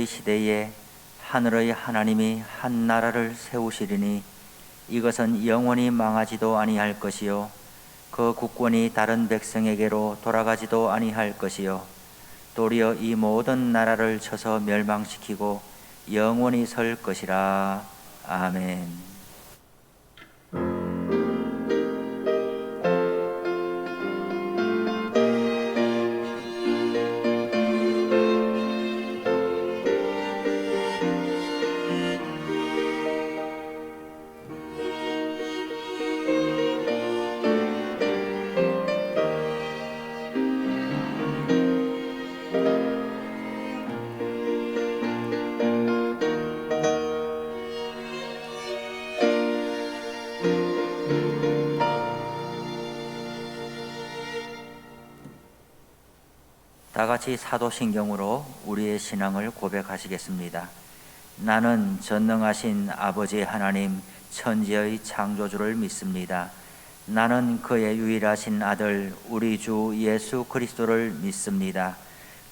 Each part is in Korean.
그의 시대에 하늘의 하나님이 한 나라를 세우시리니 이것은 영원히 망하지도 아니할 것이요 그 국권이 다른 백성에게로 돌아가지도 아니할 것이요 도리어 이 모든 나라를 쳐서 멸망시키고 영원히 설 것이라. 아멘. 다 같이 사도신경으로 우리의 신앙을 고백하시겠습니다. 나는 전능하신 아버지 하나님 천지의 창조주를 믿습니다. 나는 그의 유일하신 아들 우리 주 예수 그리스도를 믿습니다.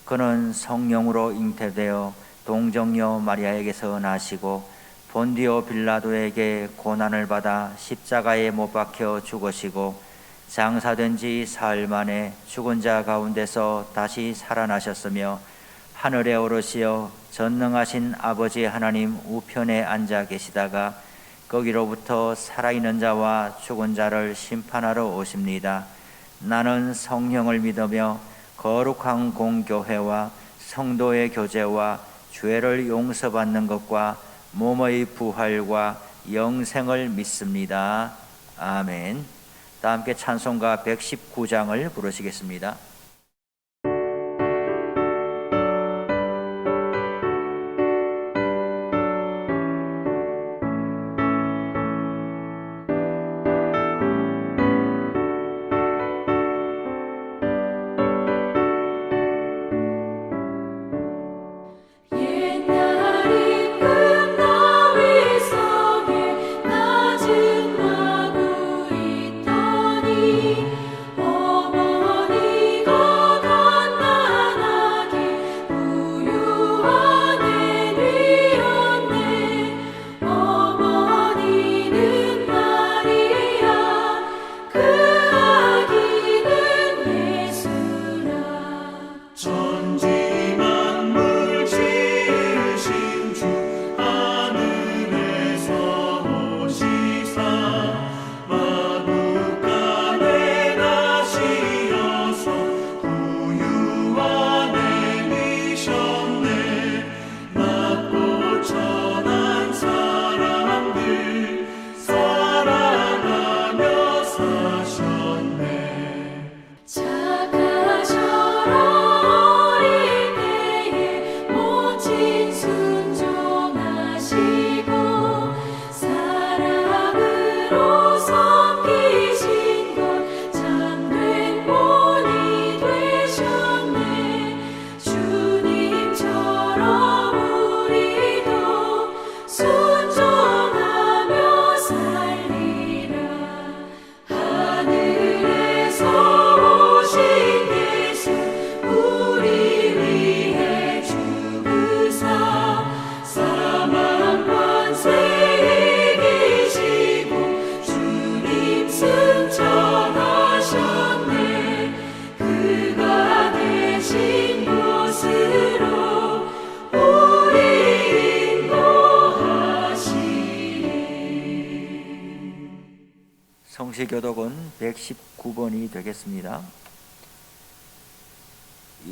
그는 성령으로 잉태되어 동정녀 마리아에게서 나시고 본디오 빌라도에게 고난을 받아 십자가에 못 박혀 죽으시고 장사된 지 사흘 만에 죽은 자 가운데서 다시 살아나셨으며 하늘에 오르시어 전능하신 아버지 하나님 우편에 앉아 계시다가 거기로부터 살아있는 자와 죽은 자를 심판하러 오십니다. 나는 성령을 믿으며 거룩한 공교회와 성도의 교제와 죄를 용서받는 것과 몸의 부활과 영생을 믿습니다. 아멘. 다 함께 찬송가 119장을 부르시겠습니다. 성시교독은 119번이 되겠습니다.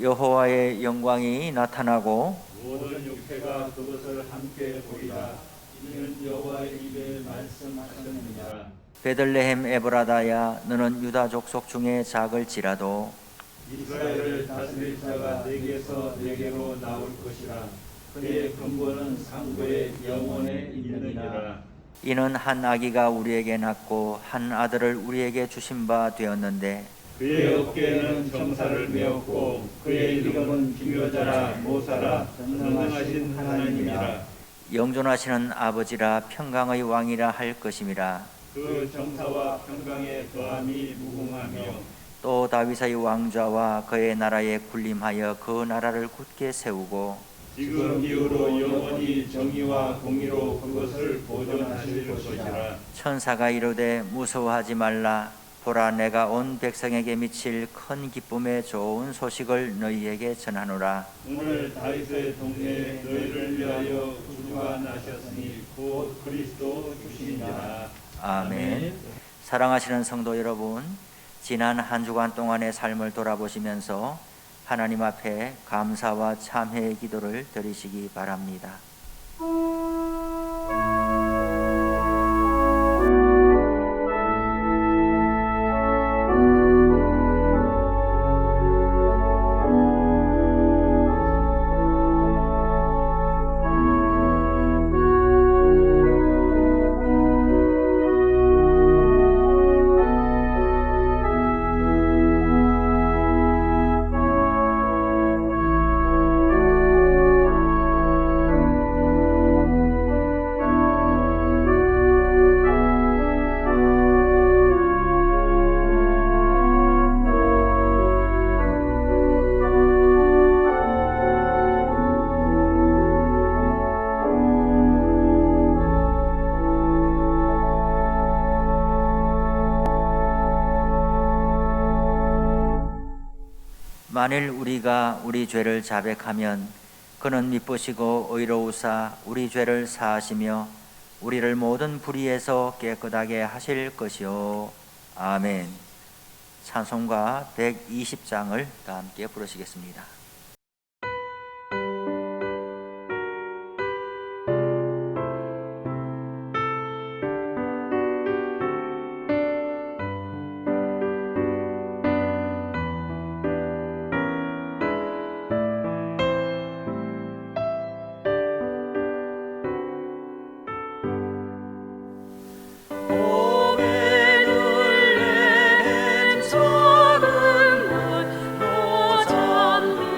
여호와의 영광이 나타나고 모든 육체가 그것을 함께 보리라. 이는 여호와의 입에 말씀하셨느니라. 베들레헴 에브라다야 너는 유다 족속 중에 작을지라도 이스라엘을 다스릴 자가 내게서 내게로 나올 것이라. 그의 근본은 상고의 영원에 있느니라. 이는 한 아기가 우리에게 낳고 한 아들을 우리에게 주신 바 되었는데 그의 어깨에는 정사를 메었고 그의 이름은 기묘자라 모사라 전능하신 하나님이라. 영존하시는 아버지라 평강의 왕이라 할 것임이라. 그 정사와 평강의 더함이 무궁하며 또 다윗의 왕좌와 그의 나라에 군림하여 그 나라를 굳게 세우고 지금 이후로 영원히 정의와 공의로 그것을 보존하실 것이라. 천사가 이르되 무서워하지 말라. 보라, 내가 온 백성에게 미칠 큰 기쁨의 좋은 소식을 너희에게 전하노라. 오늘 다윗의 동네에 너희를 위하여 구주가 나셨으니 곧 그리스도 주시니라. 아멘. 사랑하시는 성도 여러분, 지난 한 주간 동안의 삶을 돌아보시면서 하나님 앞에 감사와 참회의 기도를 드리시기 바랍니다. 만일 우리가 우리 죄를 자백하면 그는 미쁘시고 의로우사 우리 죄를 사하시며 우리를 모든 불의에서 깨끗하게 하실 것이요. 아멘. 찬송가 120장을 다 함께 부르시겠습니다. 봄에 눌린 작은 물 노잠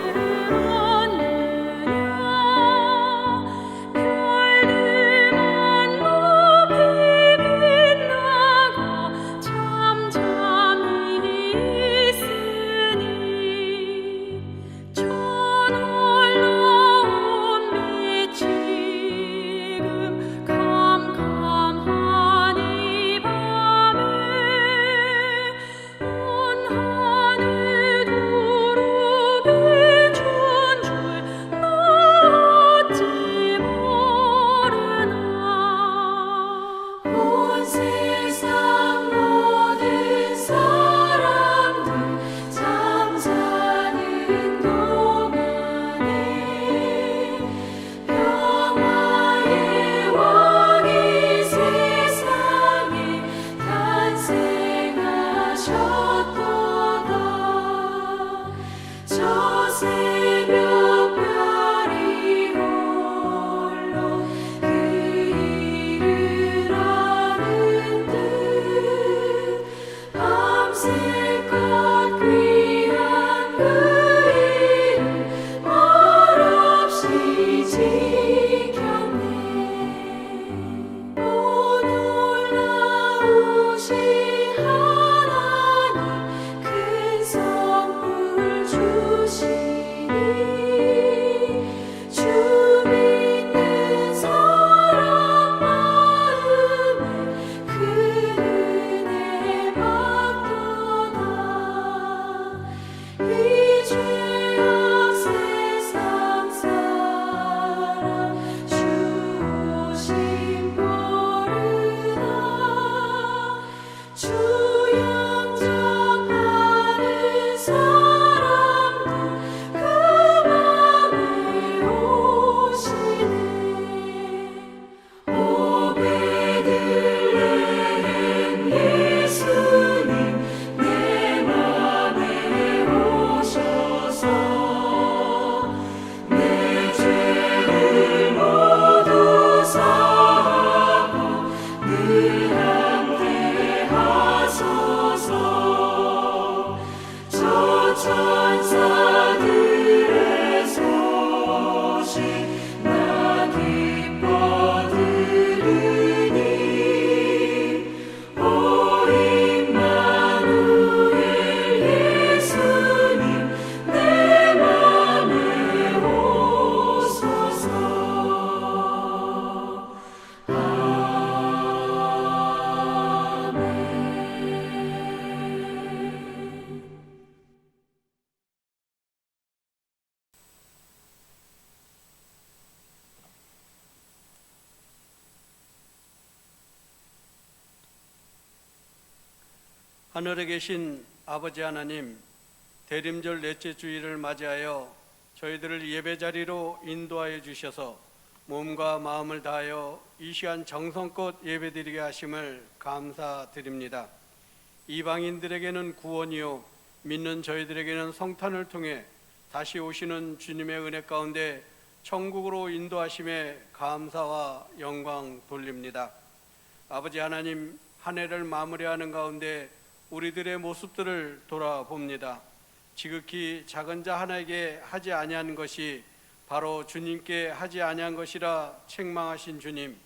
하늘에 계신 아버지 하나님, 대림절 넷째 주일을 맞이하여 저희들을 예배 자리로 인도하여 주셔서 몸과 마음을 다하여 이 시간 정성껏 예배드리게 하심을 감사드립니다. 이방인들에게는 구원이요, 믿는 저희들에게는 성탄을 통해 다시 오시는 주님의 은혜 가운데 천국으로 인도하심에 감사와 영광 돌립니다. 아버지 하나님, 한 해를 마무리하는 가운데 우리들의 모습들을 돌아봅니다. 지극히 작은 자 하나에게 하지 아니한 것이 바로 주님께 하지 아니한 것이라 책망하신 주님,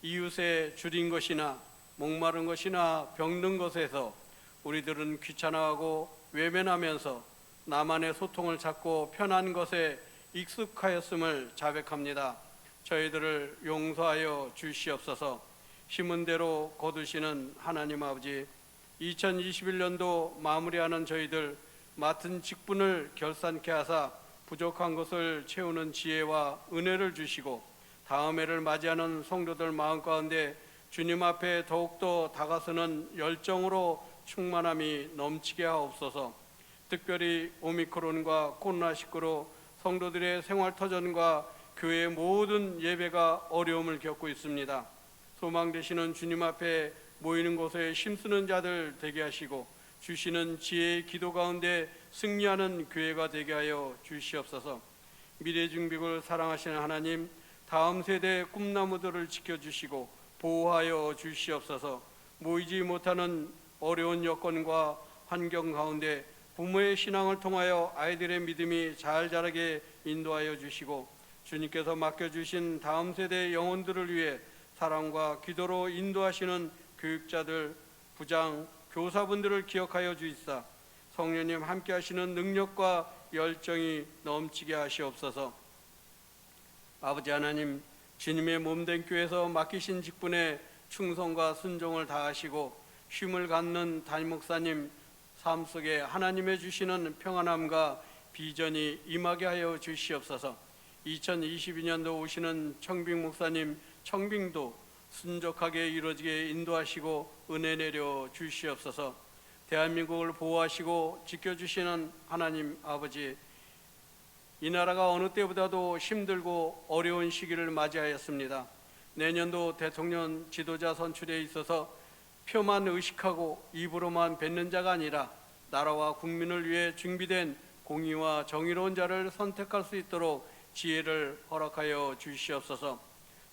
이웃에 줄인 것이나 목마른 것이나 병든 것에서 우리들은 귀찮아하고 외면하면서 나만의 소통을 찾고 편한 것에 익숙하였음을 자백합니다. 저희들을 용서하여 주시옵소서. 심은 대로 거두시는 하나님 아버지, 2021년도 마무리하는 저희들 맡은 직분을 결산케 하사 부족한 것을 채우는 지혜와 은혜를 주시고 다음 해를 맞이하는 성도들 마음 가운데 주님 앞에 더욱더 다가서는 열정으로 충만함이 넘치게 하옵소서. 특별히 오미크론과 코로나19로 성도들의 생활터전과 교회의 모든 예배가 어려움을 겪고 있습니다. 소망 되시는 주님 앞에 모이는 곳에 힘쓰는 자들 되게 하시고 주시는 지혜의 기도 가운데 승리하는 교회가 되게 하여 주시옵소서. 미래중빅을 사랑하시는 하나님, 다음 세대의 꿈나무들을 지켜주시고 보호하여 주시옵소서. 모이지 못하는 어려운 여건과 환경 가운데 부모의 신앙을 통하여 아이들의 믿음이 잘 자라게 인도하여 주시고 주님께서 맡겨주신 다음 세대의 영혼들을 위해 사랑과 기도로 인도하시는 교육자들, 부장, 교사분들을 기억하여 주시사 성령님 함께 하시는 능력과 열정이 넘치게 하시옵소서. 아버지 하나님, 주님의 몸된 교회에서 맡기신 직분에 충성과 순종을 다하시고 쉼을 갖는 담임 목사님 삶 속에 하나님의 주시는 평안함과 비전이 임하게 하여 주시옵소서. 2022년도 오시는 청빙 목사님 청빙도 순적하게 이루어지게 인도하시고 은혜 내려 주시옵소서. 대한민국을 보호하시고 지켜주시는 하나님 아버지, 이 나라가 어느 때보다도 힘들고 어려운 시기를 맞이하였습니다. 내년도 대통령 지도자 선출에 있어서 표만 의식하고 입으로만 뱉는 자가 아니라 나라와 국민을 위해 준비된 공의와 정의로운 자를 선택할 수 있도록 지혜를 허락하여 주시옵소서.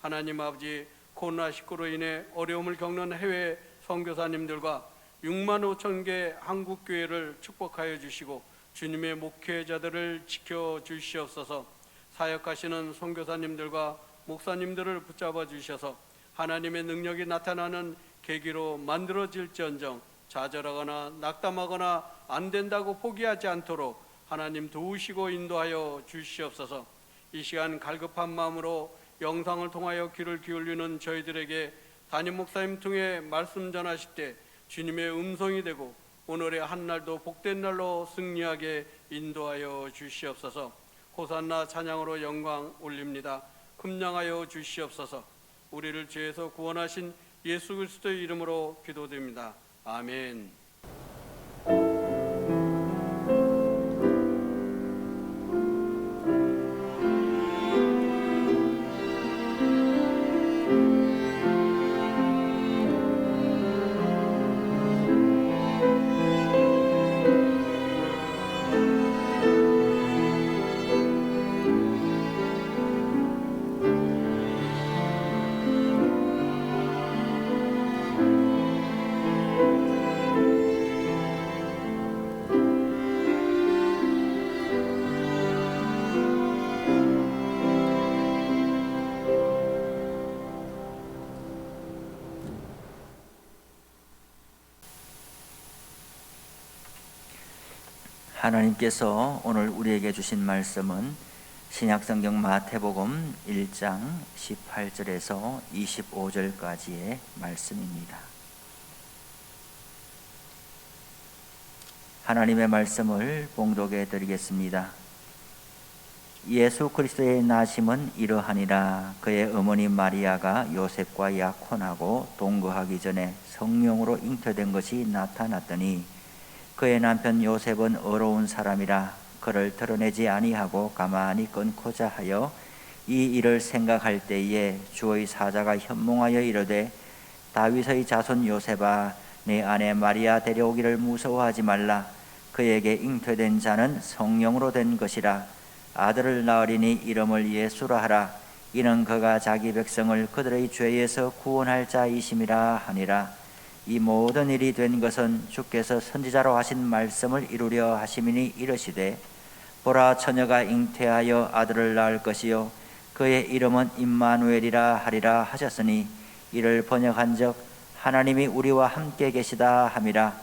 하나님 아버지, 코로나19로 인해 어려움을 겪는 해외 선교사님들과 6만 5천 개 한국교회를 축복하여 주시고 주님의 목회자들을 지켜주시옵소서. 사역하시는 선교사님들과 목사님들을 붙잡아 주셔서 하나님의 능력이 나타나는 계기로 만들어질지언정 좌절하거나 낙담하거나 안 된다고 포기하지 않도록 하나님 도우시고 인도하여 주시옵소서. 이 시간 갈급한 마음으로 영상을 통하여 귀를 기울이는 저희들에게 담임 목사님 통해 말씀 전하실 때 주님의 음성이 되고 오늘의 한날도 복된 날로 승리하게 인도하여 주시옵소서. 호산나 찬양으로 영광 올립니다. 금량하여 주시옵소서. 우리를 죄에서 구원하신 예수 그리스도의 이름으로 기도드립니다. 아멘. 하나님께서 오늘 우리에게 주신 말씀은 신약성경 마태복음 1장 18절에서 25절까지의 말씀입니다. 하나님의 말씀을 봉독해 드리겠습니다. 예수 그리스도의 나심은 이러하니라. 그의 어머니 마리아가 요셉과 약혼하고 동거하기 전에 성령으로 잉태된 것이 나타났더니 그의 남편 요셉은 어로운 사람이라 그를 드러내지 아니하고 가만히 끊고자 하여 이 일을 생각할 때에 주의 사자가 현몽하여 이르되 다윗의 자손 요셉아, 내 아내 마리아 데려오기를 무서워하지 말라. 그에게 잉태된 자는 성령으로 된 것이라. 아들을 낳으리니 이름을 예수라 하라. 이는 그가 자기 백성을 그들의 죄에서 구원할 자이심이라 하니라. 이 모든 일이 된 것은 주께서 선지자로 하신 말씀을 이루려 하심이니 이르시되 보라, 처녀가 잉태하여 아들을 낳을 것이요 그의 이름은 임마누엘이라 하리라 하셨으니 이를 번역한즉 하나님이 우리와 함께 계시다 함이라.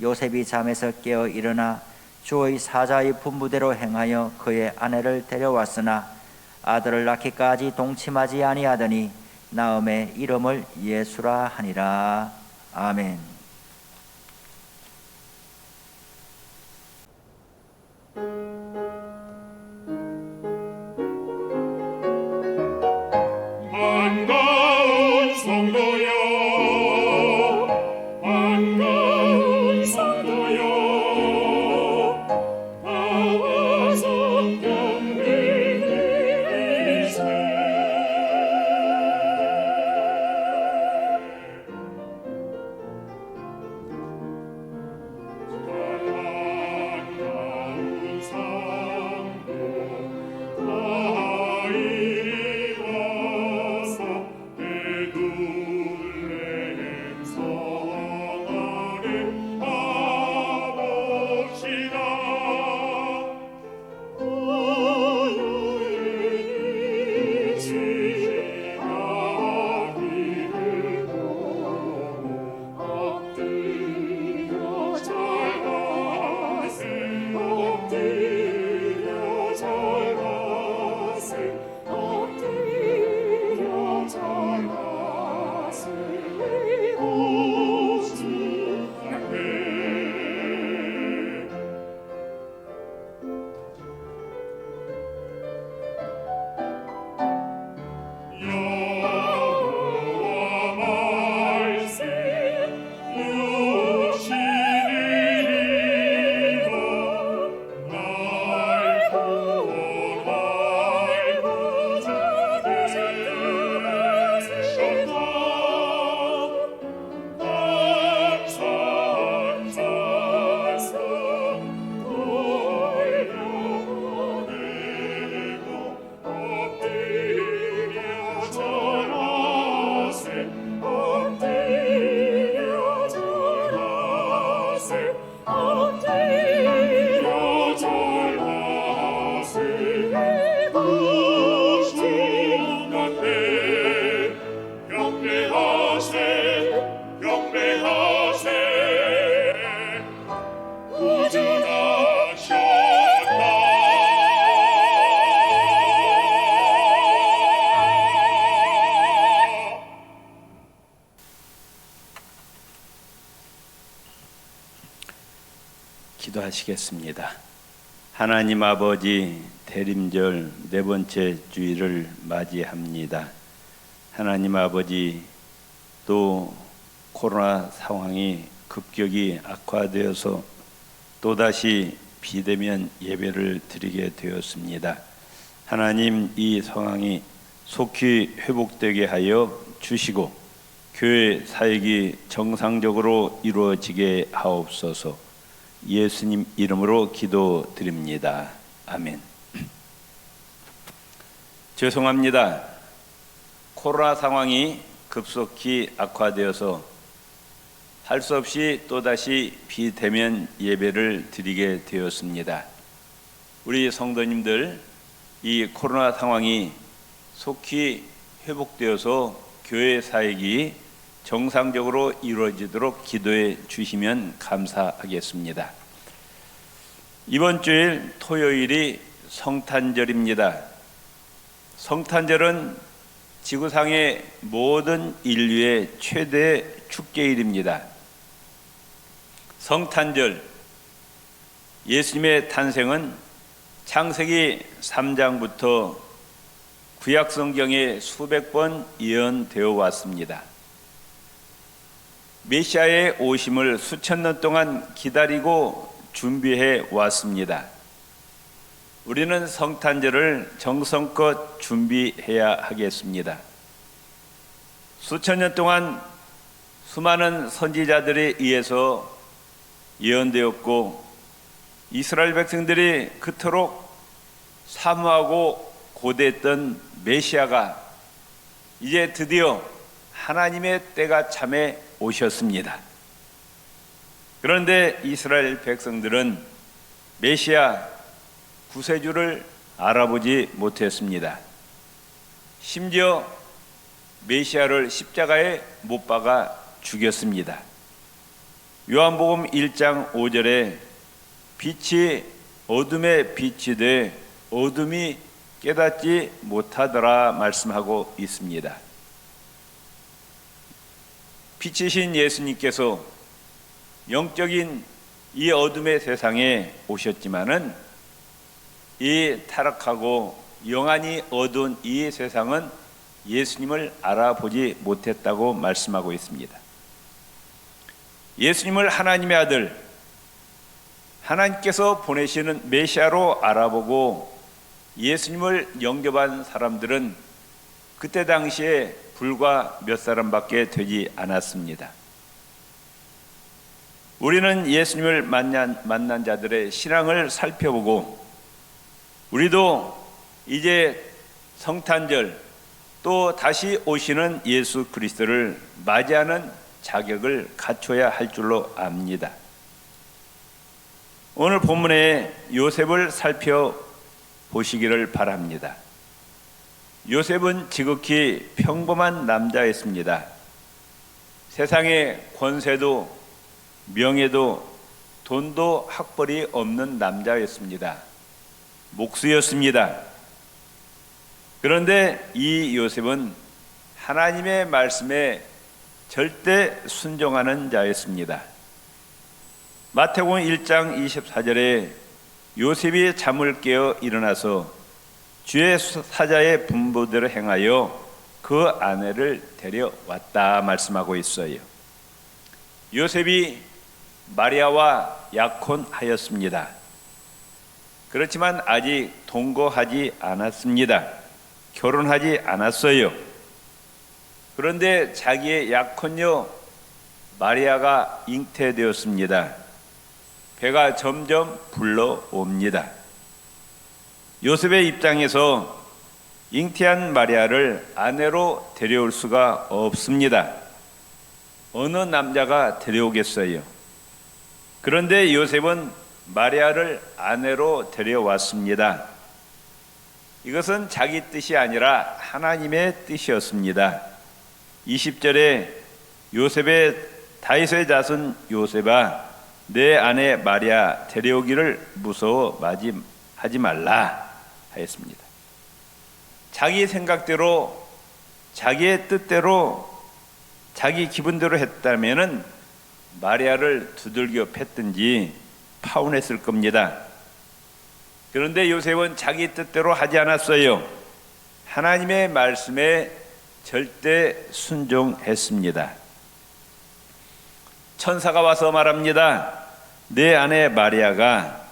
요셉이 잠에서 깨어 일어나 주의 사자의 분부대로 행하여 그의 아내를 데려왔으나 아들을 낳기까지 동침하지 아니하더니 나음에 이름을 예수라 하니라. 아멘. 반가운 성도여, 반가운 성도여, 나와서 경배드리세. 반가운 성도 다 이리 와서 베들레헴 성 안에 와봅시다. 고요히 지나기를 보고 엎드려 절하세, 엎드려 절하세, 엎드려 절하세. 오직 앞에 여호와 말씀 육신이로 날 구원하고자 되셨다. 감사한 찬송 돌려보내고 엎드려 절하세, 엎드려 절하세, 엎드려 절하세. 구주 앞에 경배하세, 경배하세. 구주나셨다. 기도하시겠습니다. 하나님 아버지, 대림절 네 번째 주일을 맞이합니다. 하나님 아버지, 또 코로나 상황이 급격히 악화되어서 또다시 비대면 예배를 드리게 되었습니다. 하나님, 이 상황이 속히 회복되게 하여 주시고 교회 사역이 정상적으로 이루어지게 하옵소서. 예수님 이름으로 기도드립니다. 아멘. 죄송합니다. 코로나 상황이 급속히 악화되어서 할 수 없이 또다시 비대면 예배를 드리게 되었습니다. 우리 성도님들, 이 코로나 상황이 속히 회복되어서 교회 사역이 정상적으로 이루어지도록 기도해 주시면 감사하겠습니다. 이번 주일 토요일이 성탄절입니다. 성탄절은 지구상의 모든 인류의 최대 축제일입니다. 성탄절, 예수님의 탄생은 창세기 3장부터 구약 성경에 수백 번 예언되어 왔습니다. 메시아의 오심을 수천 년 동안 기다리고 준비해 왔습니다. 우리는 성탄절을 정성껏 준비해야 하겠습니다. 수천 년 동안 수많은 선지자들에 의해서 예언되었고 이스라엘 백성들이 그토록 사모하고 고대했던 메시아가 이제 드디어 하나님의 때가 참에 오셨습니다. 그런데 이스라엘 백성들은 메시아 구세주를 알아보지 못했습니다. 심지어 메시아를 십자가에 못 박아 죽였습니다. 요한복음 1장 5절에 빛이 어둠에 빛이 돼 어둠이 깨닫지 못하더라 말씀하고 있습니다. 빛이신 예수님께서 영적인 이 어둠의 세상에 오셨지만은 이 타락하고 영안이 어두운 이 세상은 예수님을 알아보지 못했다고 말씀하고 있습니다. 예수님을 하나님의 아들, 하나님께서 보내시는 메시아로 알아보고 예수님을 영접한 사람들은 그때 당시에 불과 몇 사람밖에 되지 않았습니다. 우리는 예수님을 만난 자들의 신앙을 살펴보고 우리도 이제 성탄절 또 다시 오시는 예수 그리스도를 맞이하는 자격을 갖춰야 할 줄로 압니다. 오늘 본문에 요셉을 살펴보시기를 바랍니다. 요셉은 지극히 평범한 남자였습니다. 세상에 권세도 명예도 돈도 학벌이 없는 남자였습니다. 목수였습니다. 그런데 이 요셉은 하나님의 말씀에 절대 순종하는 자였습니다. 마태복음 1장 24절에 요셉이 잠을 깨어 일어나서 주의 사자의 분부대로 행하여 그 아내를 데려왔다 말씀하고 있어요. 요셉이 마리아와 약혼하였습니다. 그렇지만 아직 동거하지 않았습니다. 결혼하지 않았어요. 그런데 자기의 약혼녀 마리아가 잉태되었습니다. 배가 점점 불러옵니다. 요셉의 입장에서 잉태한 마리아를 아내로 데려올 수가 없습니다. 어느 남자가 데려오겠어요? 그런데 요셉은 마리아를 아내로 데려왔습니다. 이것은 자기 뜻이 아니라 하나님의 뜻이었습니다. 20절에 요셉의 다윗의 자손 요셉아 내 아내 마리아 데려오기를 무서워하지 말라 하였습니다. 자기 생각대로 자기의 뜻대로 자기 기분대로 했다면은 마리아를 두들겨 팼든지 파혼했을 겁니다. 그런데 요셉은 자기 뜻대로 하지 않았어요. 하나님의 말씀에 절대 순종했습니다. 천사가 와서 말합니다. 내 아내 마리아가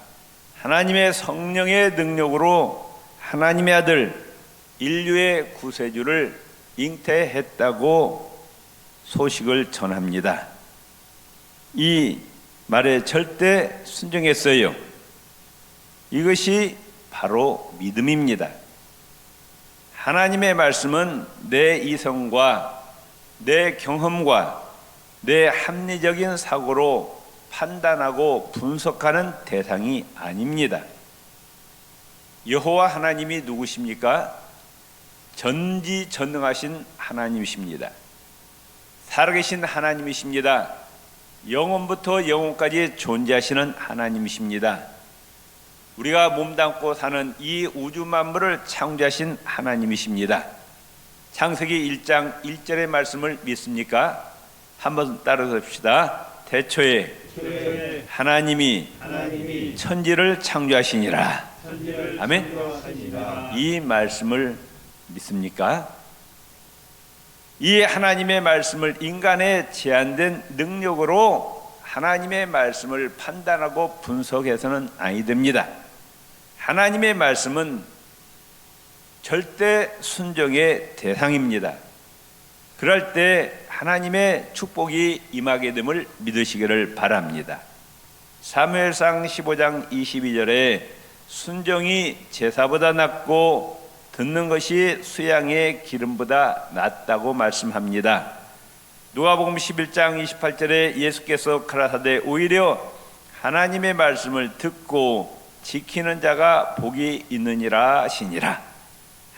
하나님의 성령의 능력으로 하나님의 아들 인류의 구세주를 잉태했다고 소식을 전합니다. 이 말에 절대 순종했어요. 이것이 바로 믿음입니다. 하나님의 말씀은 내 이성과 내 경험과 내 합리적인 사고로 판단하고 분석하는 대상이 아닙니다. 여호와 하나님이 누구십니까? 전지전능하신 하나님이십니다. 살아계신 하나님이십니다. 영원부터 영원까지 존재하시는 하나님이십니다. 우리가 몸담고 사는 이 우주 만물을 창조하신 하나님이십니다. 창세기 1장 1절의 말씀을 믿습니까? 한번 따라서 대초에 하나님이 천지를 창조하시니라. 천지를 아멘. 창조하시니라. 이 말씀을 믿습니까? 이 하나님의 말씀을 인간의 제한된 능력으로 하나님의 말씀을 판단하고 분석해서는 아니 됩니다. 하나님의 말씀은 절대 순종의 대상입니다. 그럴 때 하나님의 축복이 임하게 됨을 믿으시기를 바랍니다. 사무엘상 15장 22절에 순종이 제사보다 낫고 듣는 것이 수양의 기름보다 낫다고 말씀합니다. 누가복음 11장 28절에 예수께서 가라사대 오히려 하나님의 말씀을 듣고 지키는 자가 복이 있느니라 하시니라.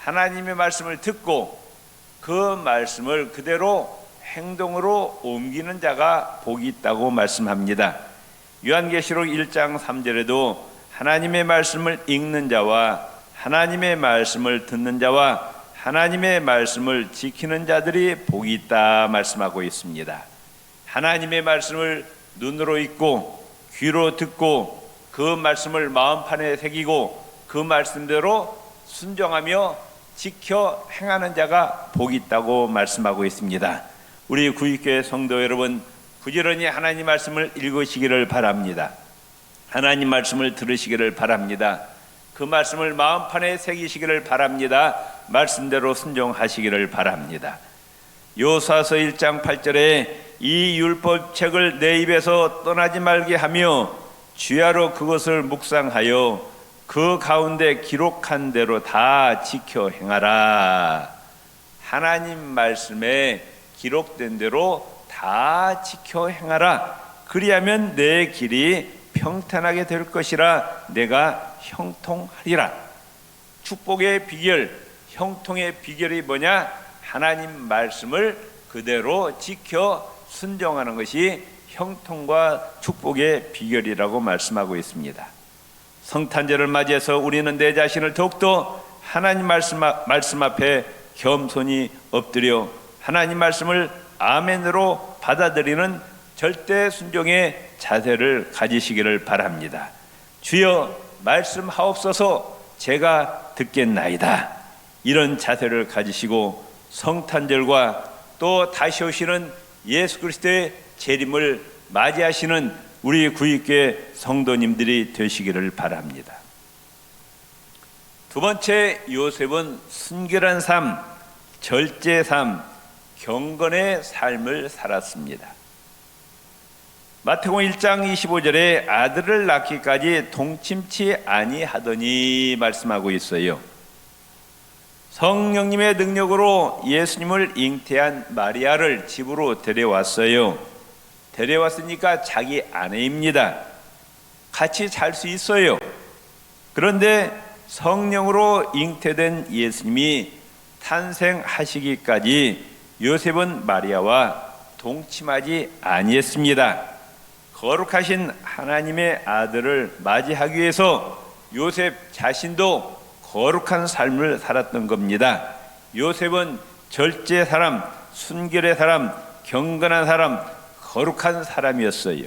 하나님의 말씀을 듣고 그 말씀을 그대로 행동으로 옮기는 자가 복이 있다고 말씀합니다. 요한계시록 1장 3절에도 하나님의 말씀을 읽는 자와 하나님의 말씀을 듣는 자와 하나님의 말씀을 지키는 자들이 복이 있다 말씀하고 있습니다. 하나님의 말씀을 눈으로 읽고 귀로 듣고 그 말씀을 마음판에 새기고 그 말씀대로 순종하며 지켜 행하는 자가 복이 있다고 말씀하고 있습니다. 우리 구익교회 성도 여러분, 부지런히 하나님 말씀을 읽으시기를 바랍니다. 하나님 말씀을 들으시기를 바랍니다. 그 말씀을 마음판에 새기시기를 바랍니다. 말씀대로 순종하시기를 바랍니다. 요사서 1장 8절에 이 율법책을 내 입에서 떠나지 말게 하며 주야로 그것을 묵상하여 그 가운데 기록한 대로 다 지켜 행하라. 하나님 말씀에 기록된 대로 다 지켜 행하라. 그리하면 내 길이 평탄하게 될 것이라 내가 형통하리라. 축복의 비결, 형통의 비결이 뭐냐? 하나님 말씀을 그대로 지켜 순종하는 것이 형통과 축복의 비결이라고 말씀하고 있습니다. 성탄절을 맞이해서 우리는 내 자신을 더욱더 하나님 말씀 앞에 겸손히 엎드려 하나님 말씀을 아멘으로 받아들이는 절대 순종의 자세를 가지시기를 바랍니다. 주여 말씀하옵소서 제가 듣겠나이다. 이런 자세를 가지시고 성탄절과 또 다시 오시는 예수 그리스도의 재림을 맞이하시는 우리 구익교회 성도님들이 되시기를 바랍니다. 두 번째, 요셉은 순결한 삶, 절제 삶, 경건의 삶을 살았습니다. 마태복음 1장 25절에 아들을 낳기까지 동침치 아니하더니 말씀하고 있어요. 성령님의 능력으로 예수님을 잉태한 마리아를 집으로 데려왔어요. 데려왔으니까 자기 아내입니다. 같이 잘 수 있어요. 그런데 성령으로 잉태된 예수님이 탄생하시기까지 요셉은 마리아와 동침하지 아니했습니다. 거룩하신 하나님의 아들을 맞이하기 위해서 요셉 자신도 거룩한 삶을 살았던 겁니다. 요셉은 절제 사람, 순결의 사람, 경건한 사람, 거룩한 사람이었어요.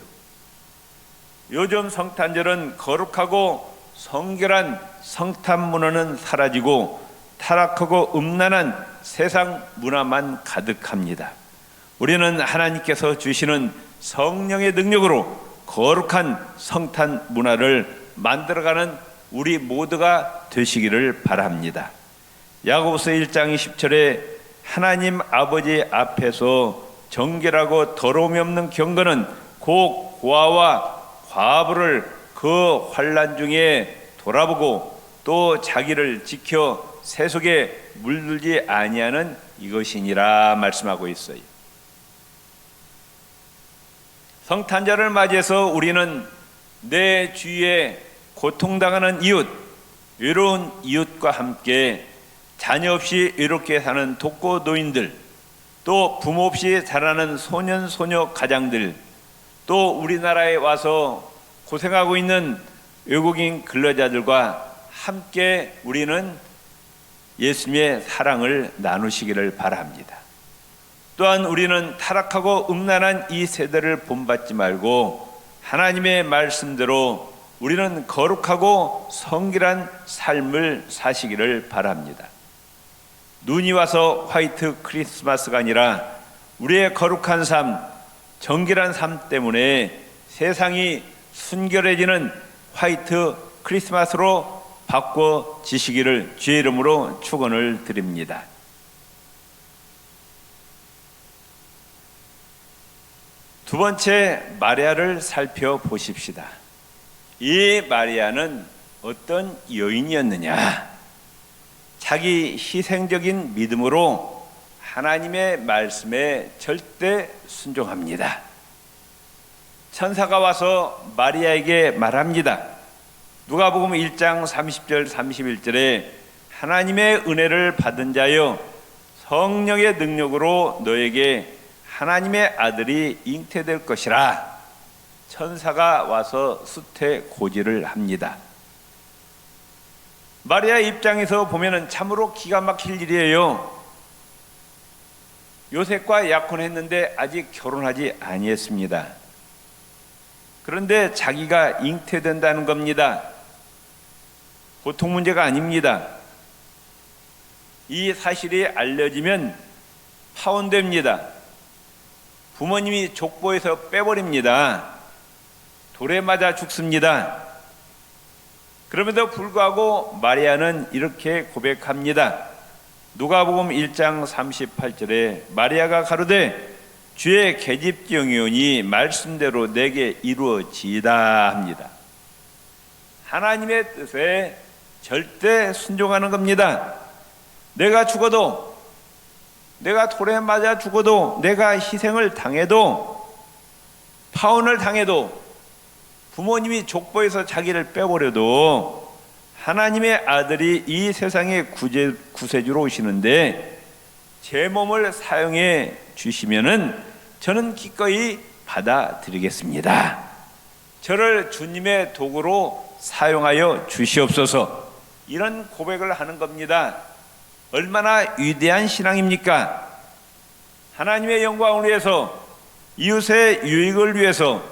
요즘 성탄절은 거룩하고 성결한 성탄 문화는 사라지고 타락하고 음란한 세상 문화만 가득합니다. 우리는 하나님께서 주시는 성령의 능력으로 거룩한 성탄 문화를 만들어가는 우리 모두가 되시기를 바랍니다. 야고보서 1장 20절에 하나님 아버지 앞에서 정결하고 더러움이 없는 경건은 곧 고아와 과부를 그 환난 중에 돌아보고 또 자기를 지켜 세속에 물들지 아니하는 이것이니라 말씀하고 있어요. 성탄절을 맞이해서 우리는 내 주위에 고통당하는 이웃, 외로운 이웃과 함께 자녀 없이 외롭게 사는 독거 노인들, 또 부모 없이 자라는 소년 소녀 가장들, 또 우리나라에 와서 고생하고 있는 외국인 근로자들과 함께 우리는 예수님의 사랑을 나누시기를 바랍니다. 또한 우리는 타락하고 음란한 이 세대를 본받지 말고 하나님의 말씀대로 우리는 거룩하고 성결한 삶을 사시기를 바랍니다. 눈이 와서 화이트 크리스마스가 아니라 우리의 거룩한 삶, 정결한 삶 때문에 세상이 순결해지는 화이트 크리스마스로 바꿔지시기를 주의 이름으로 축원을 드립니다. 두 번째, 마리아를 살펴보십시다. 이 마리아는 어떤 여인이었느냐? 자기 희생적인 믿음으로 하나님의 말씀에 절대 순종합니다. 천사가 와서 마리아에게 말합니다. 누가복음 1장 30절 31절에 하나님의 은혜를 받은 자여 성령의 능력으로 너에게 하나님의 아들이 잉태될 것이라. 천사가 와서 수태고지를 합니다. 마리아 입장에서 보면은 참으로 기가 막힐 일이에요. 요셉과 약혼했는데 아직 결혼하지 아니했습니다. 그런데 자기가 잉태된다는 겁니다. 보통 문제가 아닙니다. 이 사실이 알려지면 파혼됩니다. 부모님이 족보에서 빼버립니다. 돌에 맞아 죽습니다. 그럼에도 불구하고 마리아는 이렇게 고백합니다. 누가복음 1장 38절에 마리아가 가로되 주의 계집종이오니 말씀대로 내게 이루어지이다 합니다. 하나님의 뜻에 절대 순종하는 겁니다. 내가 죽어도, 내가 돌에 맞아 죽어도, 내가 희생을 당해도, 파혼을 당해도, 부모님이 족보에서 자기를 빼버려도 하나님의 아들이 이 세상에 구세주로 오시는데 제 몸을 사용해 주시면은 저는 기꺼이 받아들이겠습니다. 저를 주님의 도구로 사용하여 주시옵소서. 이런 고백을 하는 겁니다. 얼마나 위대한 신앙입니까? 하나님의 영광을 위해서, 이웃의 유익을 위해서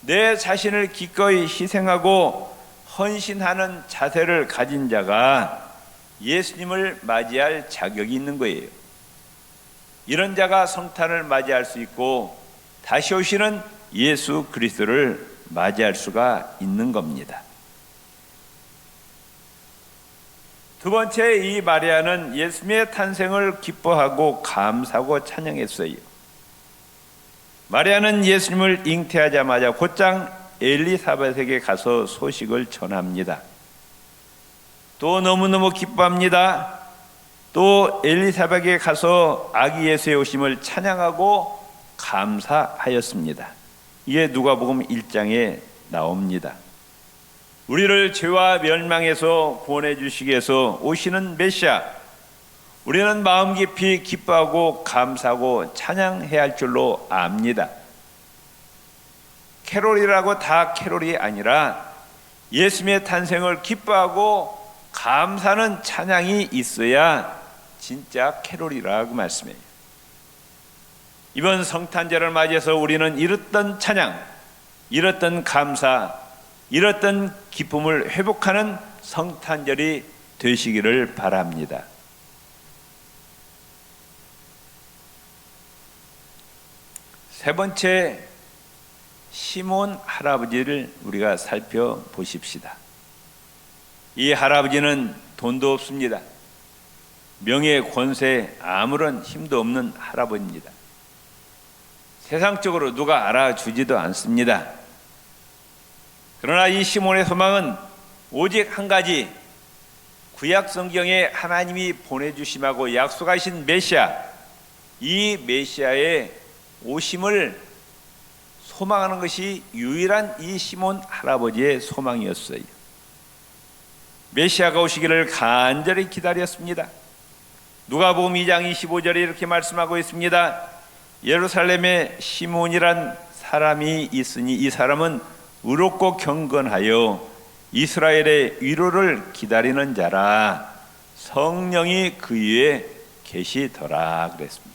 내 자신을 기꺼이 희생하고 헌신하는 자세를 가진 자가 예수님을 맞이할 자격이 있는 거예요. 이런 자가 성탄을 맞이할 수 있고 다시 오시는 예수 그리스도를 맞이할 수가 있는 겁니다. 두 번째, 이 마리아는 예수님의 탄생을 기뻐하고 감사하고 찬양했어요. 마리아는 예수님을 잉태하자마자 곧장 엘리사벳에게 가서 소식을 전합니다. 또 너무너무 기뻐합니다. 또 엘리사벳에게 가서 아기 예수의 오심을 찬양하고 감사하였습니다. 이게 누가복음 1장에 나옵니다. 우리를 죄와 멸망에서 구원해 주시기 위해서 오시는 메시아, 우리는 마음 깊이 기뻐하고 감사하고 찬양해야 할 줄로 압니다. 캐롤이라고 다 캐롤이 아니라 예수님의 탄생을 기뻐하고 감사하는 찬양이 있어야 진짜 캐롤이라고 말씀해요. 이번 성탄절을 맞이해서 우리는 잃었던 찬양, 잃었던 감사, 잃었던 기쁨을 회복하는 성탄절이 되시기를 바랍니다. 세 번째, 시몬 할아버지를 우리가 살펴보십시다. 이 할아버지는 돈도 없습니다. 명예, 권세, 아무런 힘도 없는 할아버지입니다. 세상적으로 누가 알아주지도 않습니다. 그러나 이 시몬의 소망은 오직 한 가지, 구약 성경에 하나님이 보내주심하고 약속하신 메시아, 이 메시아의 오심을 소망하는 것이 유일한 이 시몬 할아버지의 소망이었어요. 메시아가 오시기를 간절히 기다렸습니다. 누가복음 2장 25절에 이렇게 말씀하고 있습니다. 예루살렘에 시몬이란 사람이 있으니 이 사람은 의롭고 경건하여 이스라엘의 위로를 기다리는 자라. 성령이 그 위에 계시더라 그랬습니다.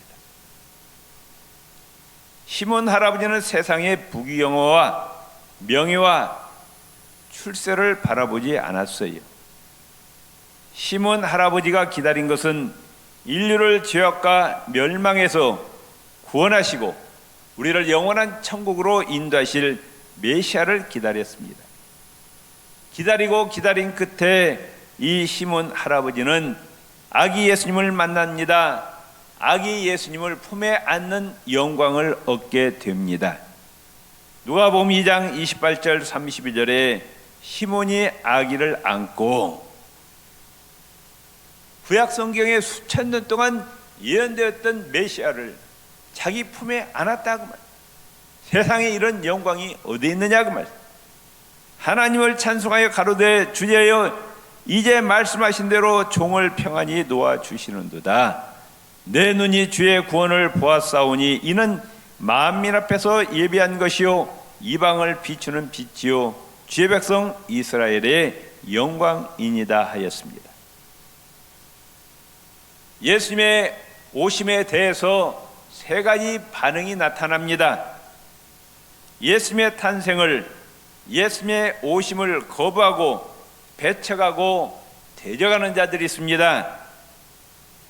시몬 할아버지는 세상의 부귀영화와 명예와 출세를 바라보지 않았어요. 시몬 할아버지가 기다린 것은 인류를 죄악과 멸망에서 구원하시고 우리를 영원한 천국으로 인도하실 메시아를 기다렸습니다. 기다리고 기다린 끝에 이 시몬 할아버지는 아기 예수님을 만납니다. 아기 예수님을 품에 안는 영광을 얻게 됩니다. 누가복음 2장 28절 32절에 시몬이 아기를 안고 구약 성경에 수천 년 동안 예언되었던 메시아를 자기 품에 안았다 그 말. 세상에 이런 영광이 어디 있느냐 그 말. 하나님을 찬송하여 가로되 주제여 이제 말씀하신 대로 종을 평안히 놓아 주시는도다. 내 눈이 주의 구원을 보았사오니 이는 만민 앞에서 예비한 것이요 이방을 비추는 빛이요 주의 백성 이스라엘의 영광이니이다 하였습니다. 예수님의 오심에 대해서 세 가지 반응이 나타납니다. 예수님의 탄생을, 예수님의 오심을 거부하고 배척하고 대적하는 자들이 있습니다.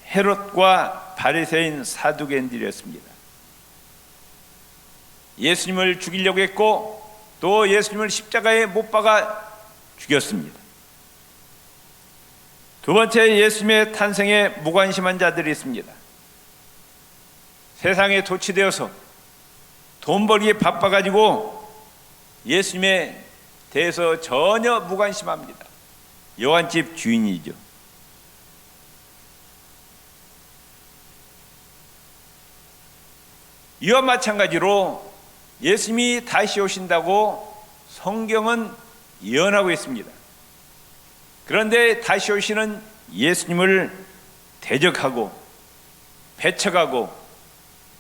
헤롯과 바리새인 사두개인들이었습니다. 예수님을 죽이려고 했고 또 예수님을 십자가에 못 박아 죽였습니다. 두 번째, 예수님의 탄생에 무관심한 자들이 있습니다. 세상에 도취되어서 돈 벌기에 바빠가지고 예수님에 대해서 전혀 무관심합니다. 요한집 주인이죠. 이와 마찬가지로 예수님이 다시 오신다고 성경은 예언하고 있습니다. 그런데 다시 오시는 예수님을 대적하고 배척하고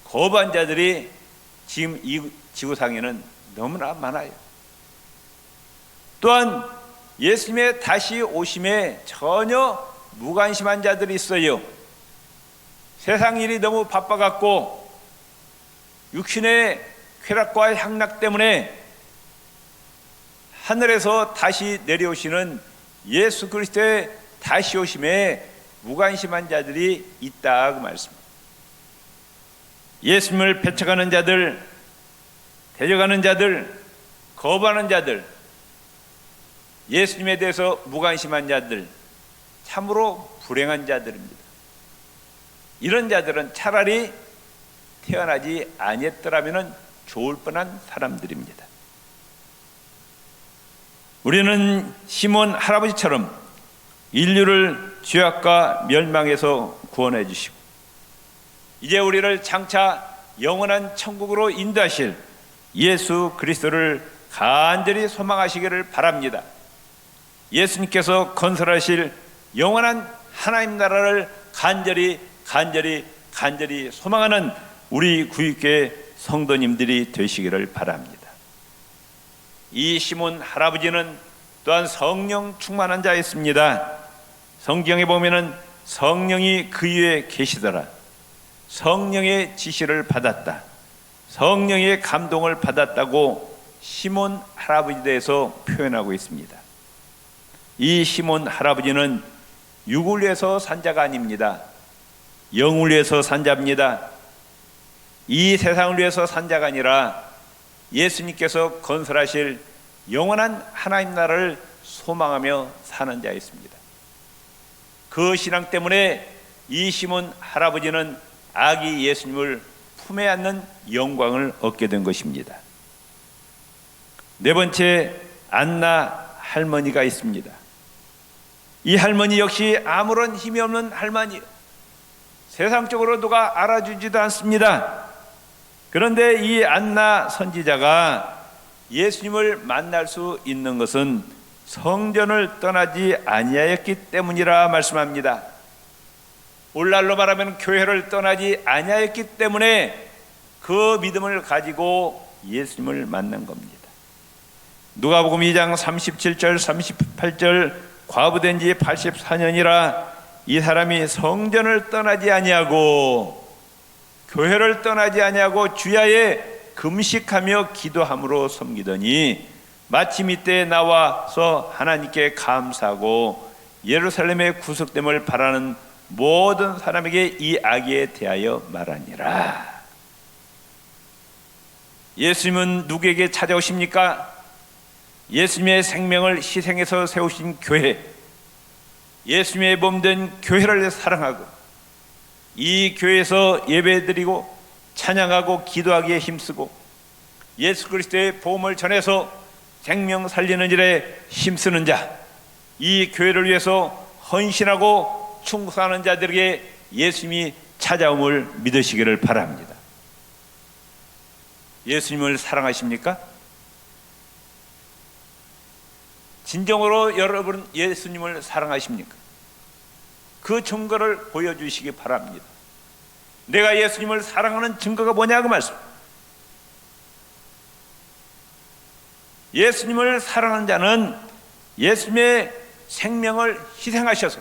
거부한 자들이 지금 이 지구상에는 너무나 많아요. 또한 예수님의 다시 오심에 전혀 무관심한 자들이 있어요. 세상 일이 너무 바빠갖고 육신의 쾌락과 향락 때문에 하늘에서 다시 내려오시는 예수 그리스도의 다시 오심에 무관심한 자들이 있다 그 말씀입니다. 예수님을 배척하는 자들, 대적하는 자들, 거부하는 자들, 예수님에 대해서 무관심한 자들, 참으로 불행한 자들입니다. 이런 자들은 차라리 태어나지 아니했더라면 좋을 뻔한 사람들입니다. 우리는 시몬 할아버지처럼 인류를 죄악과 멸망에서 구원해 주시고 이제 우리를 장차 영원한 천국으로 인도하실 예수 그리스도를 간절히 소망하시기를 바랍니다. 예수님께서 건설하실 영원한 하나님 나라를 간절히 소망하는 우리 구육교회 성도님들이 되시기를 바랍니다. 이 시몬 할아버지는 또한 성령 충만한 자였습니다. 성경에 보면은 성령이 그 위에 계시더라, 성령의 지시를 받았다, 성령의 감동을 받았다고 시몬 할아버지에 대해서 표현하고 있습니다. 이 시몬 할아버지는 육을 위해서 산 자가 아닙니다. 영을 위해서 산 자입니다. 이 세상을 위해서 산 자가 아니라 예수님께서 건설하실 영원한 하나님 나라를 소망하며 사는 자였습니다. 그 신앙 때문에 이 시몬 할아버지는 아기 예수님을 품에 안는 영광을 얻게 된 것입니다. 네 번째, 안나 할머니가 있습니다. 이 할머니 역시 아무런 힘이 없는 할머니, 세상적으로 누가 알아주지도 않습니다. 그런데 이 안나 선지자가 예수님을 만날 수 있는 것은 성전을 떠나지 아니하였기 때문이라 말씀합니다. 오늘날로 말하면 교회를 떠나지 아니하였기 때문에 그 믿음을 가지고 예수님을 만난 겁니다. 누가복음 2장 37절 38절 과부된 지 84년이라 이 사람이 성전을 떠나지 아니하고 교회를 떠나지 아니하고 주야에 금식하며 기도함으로 섬기더니 마침 이때 나와서 하나님께 감사하고 예루살렘의 구속됨을 바라는 모든 사람에게 이 아기에 대하여 말하니라. 예수님은 누구에게 찾아오십니까? 예수님의 생명을 희생해서 세우신 교회, 예수님의 몸된 교회를 사랑하고 이 교회에서 예배드리고 찬양하고 기도하기에 힘쓰고 예수 그리스도의 복음을 전해서 생명 살리는 일에 힘쓰는 자, 이 교회를 위해서 헌신하고 충성하는 자들에게 예수님이 찾아옴을 믿으시기를 바랍니다. 예수님을 사랑하십니까? 진정으로 여러분 예수님을 사랑하십니까? 그 증거를 보여주시기 바랍니다. 내가 예수님을 사랑하는 증거가 뭐냐 그 말씀. 예수님을 사랑하는 자는 예수님의 생명을 희생하셔서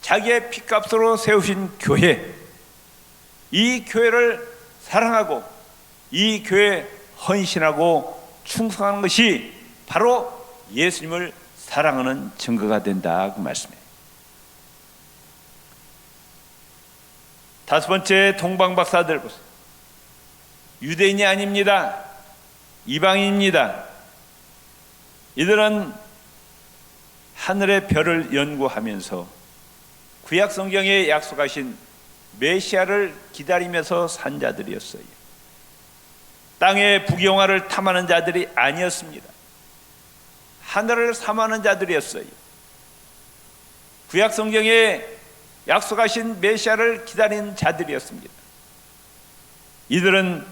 자기의 피값으로 세우신 교회, 이 교회를 사랑하고 이 교회에 헌신하고 충성하는 것이 바로 예수님을 사랑하는 증거가 된다 그 말씀이에요. 다섯 번째, 동방박사들 보세요. 유대인이 아닙니다. 이방인입니다. 이들은 하늘의 별을 연구하면서 구약 성경에 약속하신 메시아를 기다리면서 산 자들이었어요. 땅의 부귀영화를 탐하는 자들이 아니었습니다. 하늘을 삼하는 자들이었어요. 구약 성경에 약속하신 메시아를 기다리는 자들이었습니다. 이들은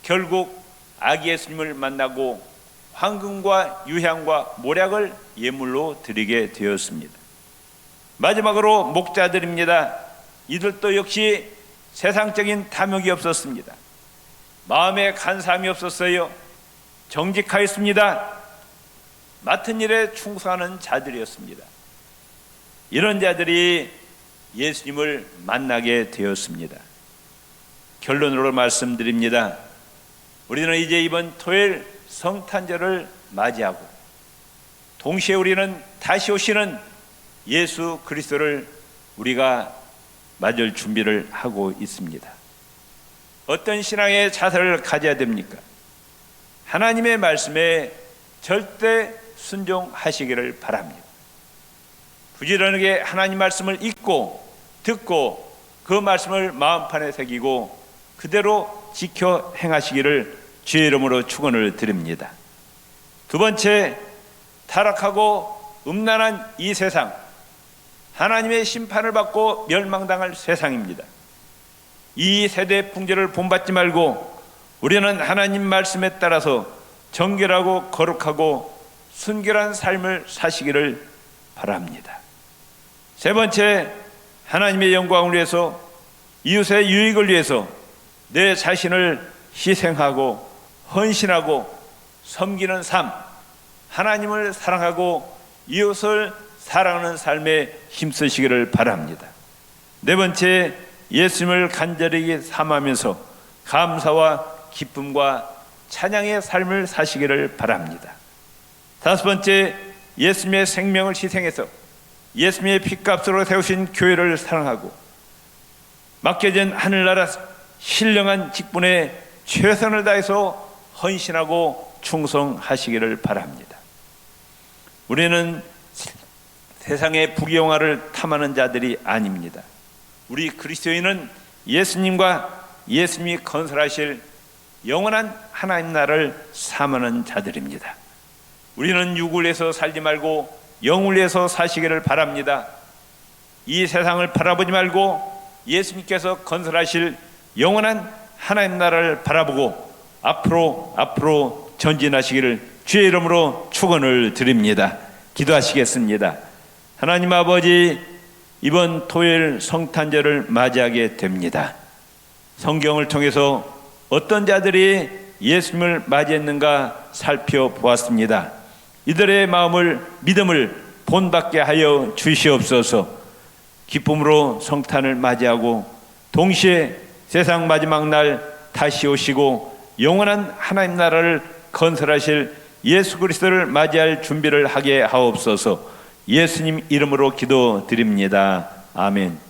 결국 아기 예수님을 만나고 황금과 유향과 모략을 예물로 드리게 되었습니다. 마지막으로 목자들입니다. 이들도 역시 세상적인 탐욕이 없었습니다. 마음에 간사함이 없었어요. 정직하였습니다. 맡은 일에 충성하는 자들이었습니다. 이런 자들이 예수님을 만나게 되었습니다. 결론으로 말씀드립니다. 우리는 이제 이번 토요일 성탄절을 맞이하고 동시에 우리는 다시 오시는 예수 그리스도를 우리가 맞을 준비를 하고 있습니다. 어떤 신앙의 자세를 가져야 됩니까? 하나님의 말씀에 절대 순종하시기를 바랍니다. 부지런하게 하나님 말씀을 읽고 듣고 그 말씀을 마음판에 새기고 그대로 지켜 행하시기를 주의 이름으로 축원을 드립니다. 두 번째, 타락하고 음란한 이 세상, 하나님의 심판을 받고 멸망당할 세상입니다. 이 세대 풍조를 본받지 말고 우리는 하나님 말씀에 따라서 정결하고 거룩하고 순결한 삶을 사시기를 바랍니다. 세 번째, 하나님의 영광을 위해서 이웃의 유익을 위해서 내 자신을 희생하고 헌신하고 섬기는 삶, 하나님을 사랑하고 이웃을 사랑하는 삶에 힘쓰시기를 바랍니다. 네 번째, 예수님을 간절히 삼으면서 감사와 기쁨과 찬양의 삶을 사시기를 바랍니다. 다섯 번째, 예수님의 생명을 희생해서 예수님의 피값으로 세우신 교회를 사랑하고 맡겨진 하늘나라 신령한 직분에 최선을 다해서 헌신하고 충성하시기를 바랍니다. 우리는 세상의 부귀영화를 탐하는 자들이 아닙니다. 우리 그리스도인은 예수님과 예수님이 건설하실 영원한 하나님 나라를 사모하는 자들입니다. 우리는 육을 위해서 살지 말고 영을 위해서 사시기를 바랍니다. 이 세상을 바라보지 말고 예수님께서 건설하실 영원한 하나님 나라를 바라보고 앞으로 전진하시기를 주의 이름으로 축원을 드립니다. 기도하시겠습니다. 하나님 아버지, 이번 토요일 성탄절을 맞이하게 됩니다. 성경을 통해서 어떤 자들이 예수님을 맞이했는가 살펴보았습니다. 이들의 마음을, 믿음을 본받게 하여 주시옵소서. 기쁨으로 성탄을 맞이하고 동시에 세상 마지막 날 다시 오시고 영원한 하나님 나라를 건설하실 예수 그리스도를 맞이할 준비를 하게 하옵소서. 예수님 이름으로 기도드립니다. 아멘.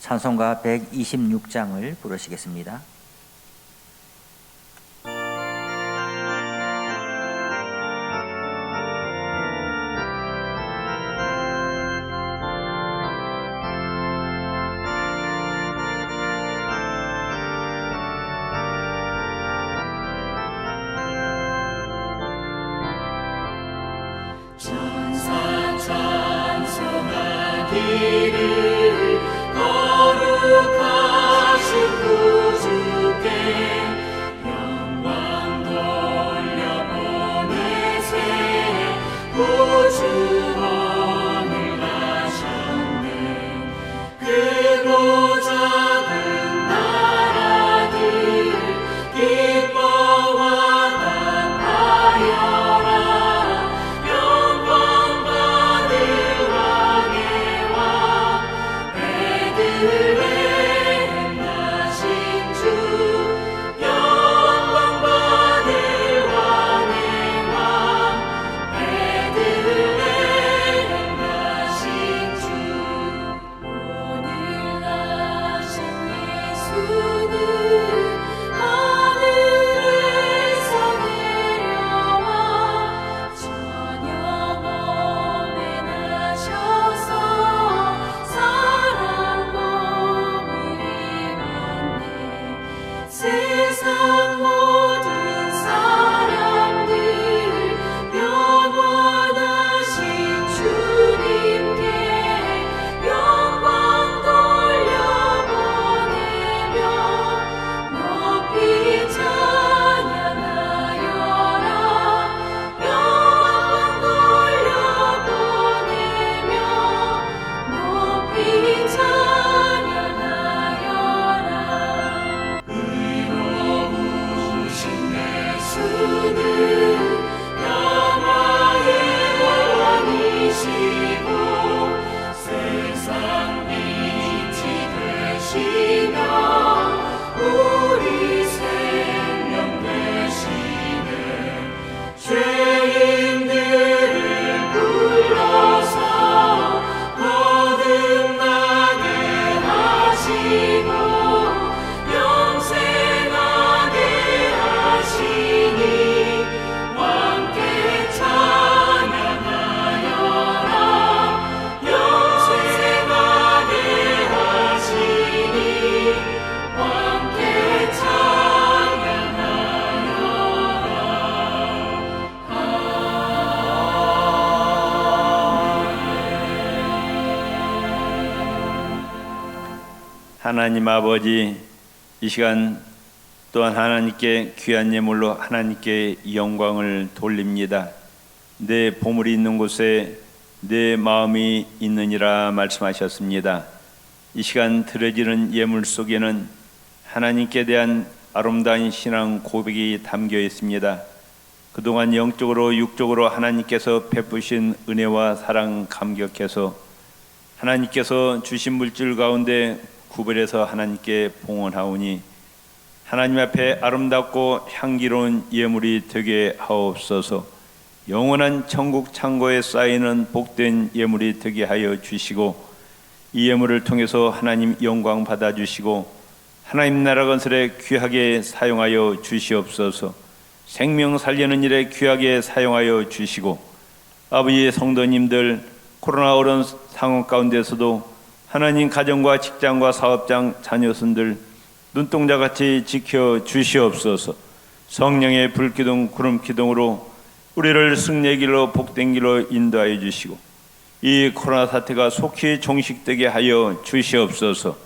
찬송가 126장을 부르시겠습니다. 천사 찬송하기를 거룩하신 구주께 영광 돌려보내세. 구주원을 하셨네. 크고 작은 나라들 기뻐와 답하여라. 영광 받을 왕의 왕 베들레헴 나신 주. 영광 받을 왕의 왕 베들레헴 나신 주. 오늘 나신 예수는 하늘에서 내려와 저녁 몸에 나셔서 사랑 몸을 입었네. 세상 모든 사람들 영원하신 주님께 영광 돌려보내며 높이 찬양하여라. 영광 돌려보내며 높이 찬양하여라. 의로우신 예수는 영화의 왕이시고 세상 빛이 되시며 우리 생명 되시네. 죄인들을 불러서 거듭나게 하시고 영생하게 하시니 왕께 찬양하여라. 영생하게 하시니 왕께 하나님 아버지, 이 시간 또한 하나님께 귀한 예물로 하나님께 영광을 돌립니다. 내 보물이 있는 곳에 내 마음이 있느니라 말씀하셨습니다. 이 시간 드려지는 예물 속에는 하나님께 대한 아름다운 신앙 고백이 담겨 있습니다. 그동안 영적으로 육적으로 하나님께서 베푸신 은혜와 사랑 감격해서 하나님께서 주신 물질 가운데 구별해서 하나님께 봉헌하오니 하나님 앞에 아름답고 향기로운 예물이 되게 하옵소서. 영원한 천국 창고에 쌓이는 복된 예물이 되게 하여 주시고 이 예물을 통해서 하나님 영광 받아주시고 하나님 나라 건설에 귀하게 사용하여 주시옵소서. 생명 살리는 일에 귀하게 사용하여 주시고 아버지의 성도님들 코로나 어려운 상황 가운데서도 하나님 가정과 직장과 사업장 자녀손들 눈동자같이 지켜 주시옵소서. 성령의 불기둥 구름기둥으로 우리를 승리의 길로 복된 길로 인도하여 주시고 이 코로나 사태가 속히 종식되게 하여 주시옵소서.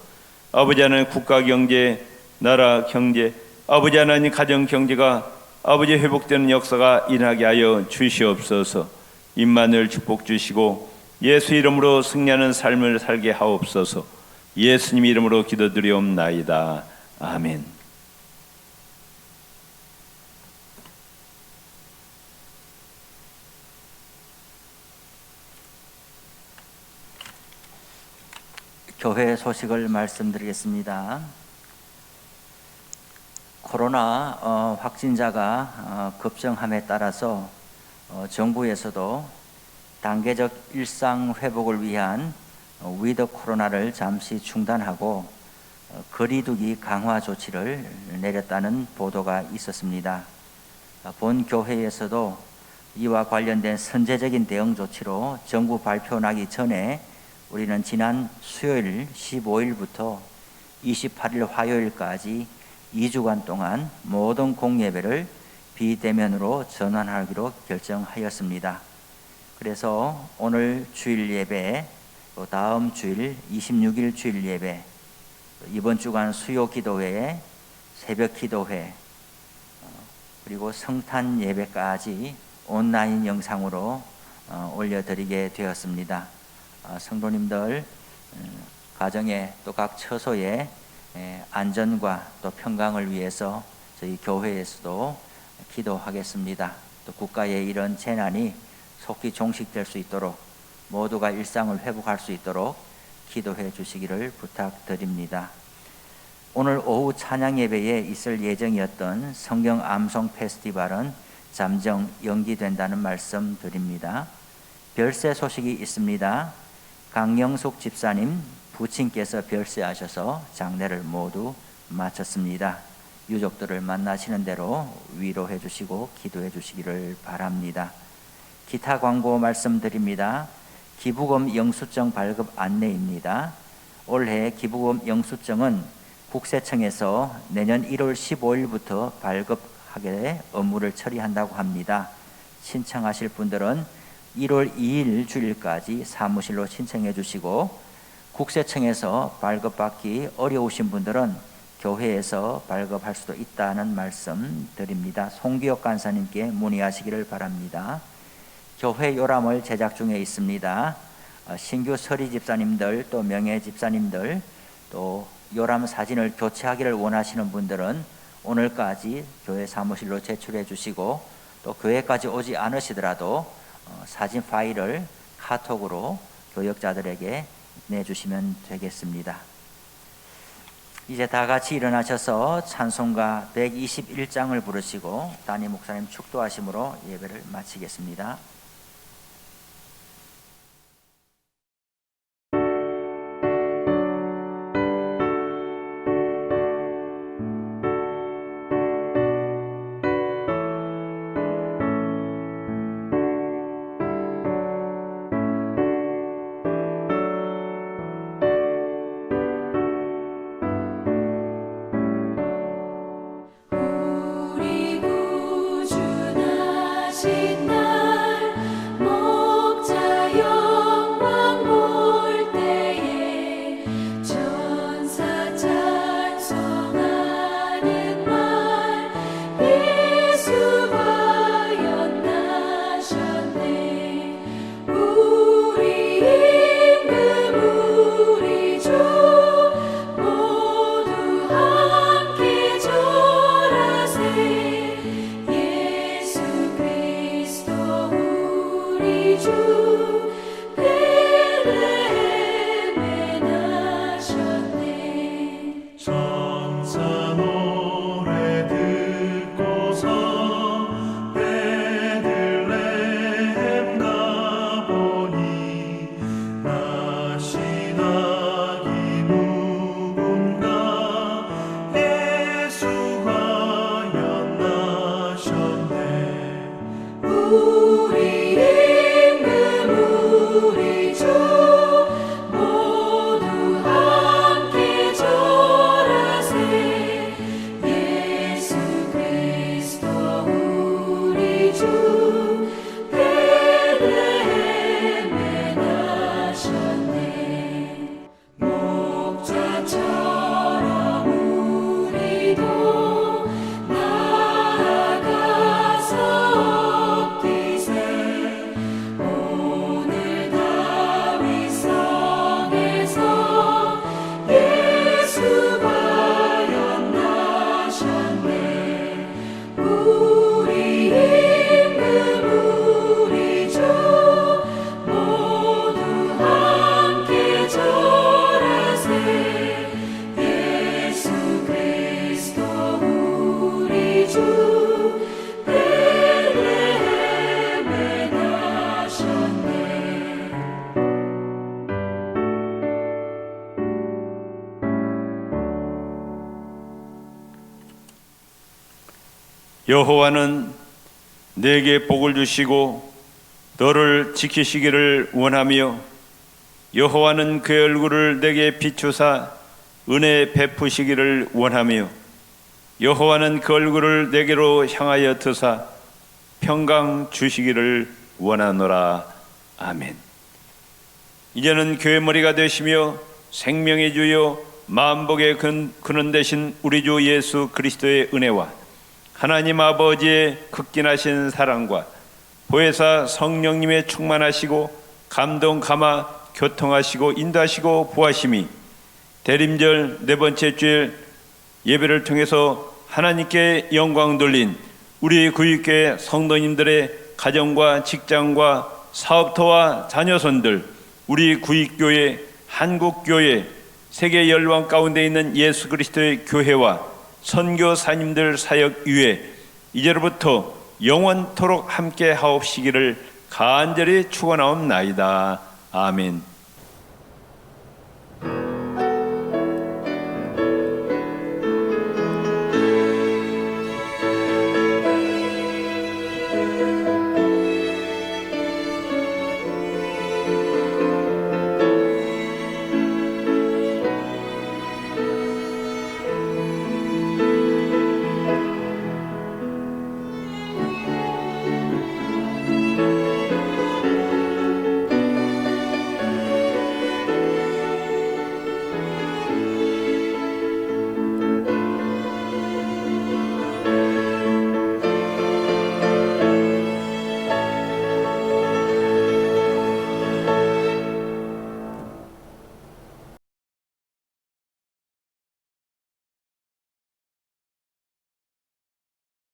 아버지 하나님 국가 경제, 나라 경제, 아버지 하나님 가정 경제가 아버지 회복되는 역사가 일어나게 하여 주시옵소서. 임만을 축복 주시고 예수 이름으로 승리하는 삶을 살게 하옵소서. 예수님 이름으로 기도드리옵나이다. 아멘. 교회 소식을 말씀드리겠습니다. 코로나 확진자가 급증함에 따라서 정부에서도 단계적 일상 회복을 위한 위드 코로나를 잠시 중단하고 거리두기 강화 조치를 내렸다는 보도가 있었습니다. 본 교회에서도 이와 관련된 선제적인 대응 조치로 정부 발표 나기 전에 우리는 지난 수요일 15일부터 28일 화요일까지 2주간 동안 모든 공예배를 비대면으로 전환하기로 결정하였습니다. 그래서 오늘 주일 예배, 또 다음 주일 26일 주일 예배, 이번 주간 수요 기도회, 새벽 기도회, 그리고 성탄 예배까지 온라인 영상으로 올려드리게 되었습니다. 성도님들 가정에 또 각 처소의 안전과 또 평강을 위해서 저희 교회에서도 기도하겠습니다. 또 국가의 이런 재난이 속히 종식될 수 있도록 모두가 일상을 회복할 수 있도록 기도해 주시기를 부탁드립니다. 오늘 오후 찬양 예배에 있을 예정이었던 성경 암송 페스티벌은 잠정 연기된다는 말씀 드립니다. 별세 소식이 있습니다. 강영숙 집사님 부친께서 별세하셔서 장례를 모두 마쳤습니다. 유족들을 만나시는 대로 위로해 주시고 기도해 주시기를 바랍니다. 기타 광고 말씀드립니다. 기부금 영수증 발급 안내입니다. 올해 기부금 영수증은 국세청에서 내년 1월 15일부터 발급하게 업무를 처리한다고 합니다. 신청하실 분들은 1월 2일 주일까지 사무실로 신청해 주시고, 국세청에서 발급받기 어려우신 분들은 교회에서 발급할 수도 있다는 말씀 드립니다. 송기혁 간사님께 문의하시기를 바랍니다. 교회 요람을 제작 중에 있습니다. 신규 서리 집사님들, 또 명예 집사님들, 또 요람 사진을 교체하기를 원하시는 분들은 오늘까지 교회 사무실로 제출해 주시고, 또 교회까지 오지 않으시더라도 사진 파일을 카톡으로 교역자들에게 내주시면 되겠습니다. 이제 다 같이 일어나셔서 찬송가 121장을 부르시고 담임 목사님 축도하심으로 예배를 마치겠습니다. 우리 구주 나신 날 여호와는 내게 복을 주시고 너를 지키시기를 원하며 여호와는 그의 얼굴을 내게 비추사 은혜 베푸시기를 원하며 여호와는 그 얼굴을 내게로 향하여 드사 평강 주시기를 원하노라. 아멘. 이제는 교회 머리가 되시며 생명의 주요 만복의 근원 되신 우리 주 예수 그리스도의 은혜와 하나님 아버지의 극진하신 사랑과 보혜사 성령님의 충만하시고 감동 감화 교통하시고 인도하시고 보하심이 대림절 네 번째 주일 예배를 통해서 하나님께 영광 돌린 우리 구육교회 성도님들의 가정과 직장과 사업터와 자녀손들, 우리 구육교회, 한국교회, 세계 열방 가운데 있는 예수 그리스도의 교회와 선교사님들 사역 위에 이제로부터 영원토록 함께 하옵시기를 간절히 축원하옵나이다. 아멘.